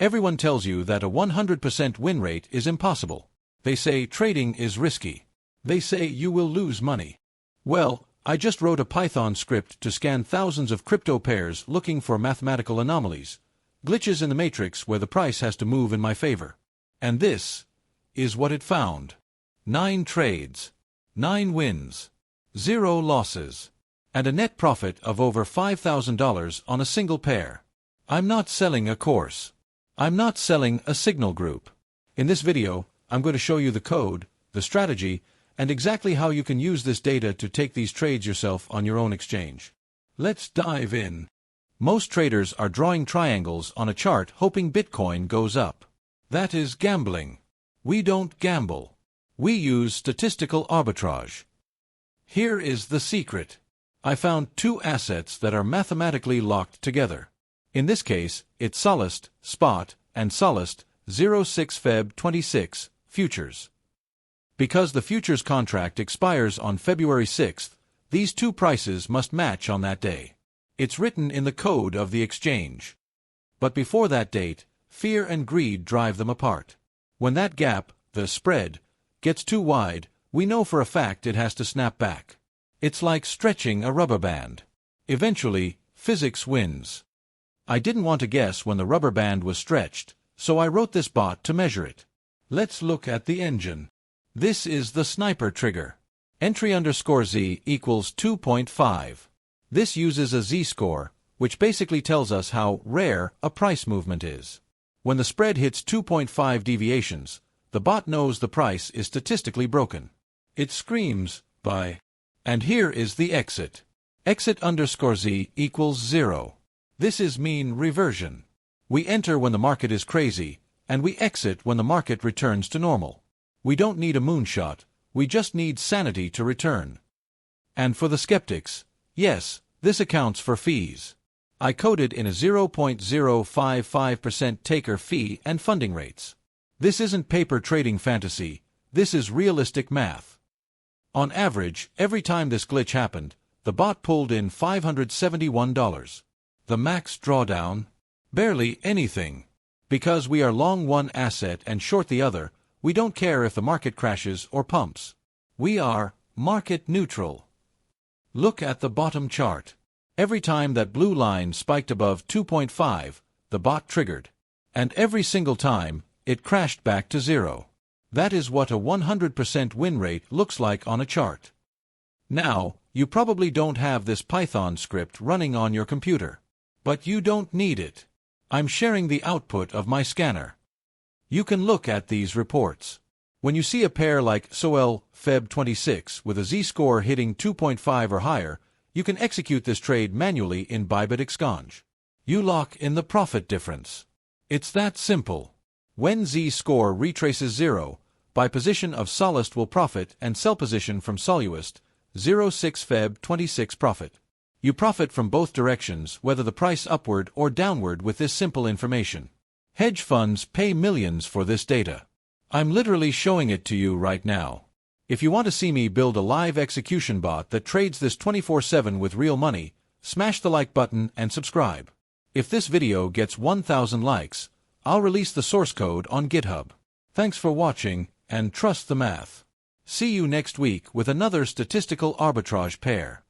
Everyone tells you that a 100% win rate is impossible. They say trading is risky. They say you will lose money. Well, I just wrote a Python script to scan thousands of crypto pairs looking for mathematical anomalies, glitches in the matrix where the price has to move in my favor. And this is what it found. 9 trades, 9 wins, 0 losses, and a net profit of over $5,000 on a single pair. I'm not selling a course. I'm not selling a signal group. In this video, I'm going to show you the code, the strategy, and exactly how you can use this data to take these trades yourself on your own exchange. Let's dive in. Most traders are drawing triangles on a chart hoping Bitcoin goes up. That is gambling. We don't gamble. We use statistical arbitrage. Here is the secret. I found 2 assets that are mathematically locked together. In this case, it's Solist, Spot, and Solist, 06 Feb 26, futures. Because the futures contract expires on February 6th, these 2 prices must match on that day. It's written in the code of the exchange. But before that date, fear and greed drive them apart. When that gap, the spread, gets too wide, we know for a fact it has to snap back. It's like stretching a rubber band. Eventually, physics wins. I didn't want to guess when the rubber band was stretched, so I wrote this bot to measure it. Let's look at the engine. This is the sniper trigger. Entry_Z equals 2.5. This uses a z-score, which basically tells us how rare a price movement is. When the spread hits 2.5 deviations, the bot knows the price is statistically broken. It screams, buy. And here is the exit. Exit_Z equals 0. This is mean reversion. We enter when the market is crazy, and we exit when the market returns to normal. We don't need a moonshot, we just need sanity to return. And for the skeptics, yes, this accounts for fees. I coded in a 0.055% taker fee and funding rates. This isn't paper trading fantasy, this is realistic math. On average, every time this glitch happened, the bot pulled in $571. The max drawdown? Barely anything. Because we are long one asset and short the other, we don't care if the market crashes or pumps. We are market neutral. Look at the bottom chart. Every time that blue line spiked above 2.5, the bot triggered. And every single time, it crashed back to 0. That is what a 100% win rate looks like on a chart. Now, you probably don't have this Python script running on your computer. But you don't need it. I'm sharing the output of my scanner. You can look at these reports. When you see a pair like SOL Feb 26 with a z-score hitting 2.5 or higher, you can execute this trade manually in Bybit Exchange. You lock in the profit difference. It's that simple. When z-score retraces 0, buy position of Solist will profit and sell position from Soluist, 06 Feb 26 profit. You profit from both directions, whether the price upward or downward, with this simple information. Hedge funds pay millions for this data. I'm literally showing it to you right now. If you want to see me build a live execution bot that trades this 24/7 with real money, smash the like button and subscribe. If this video gets 1,000 likes, I'll release the source code on GitHub. Thanks for watching, and trust the math. See you next week with another statistical arbitrage pair.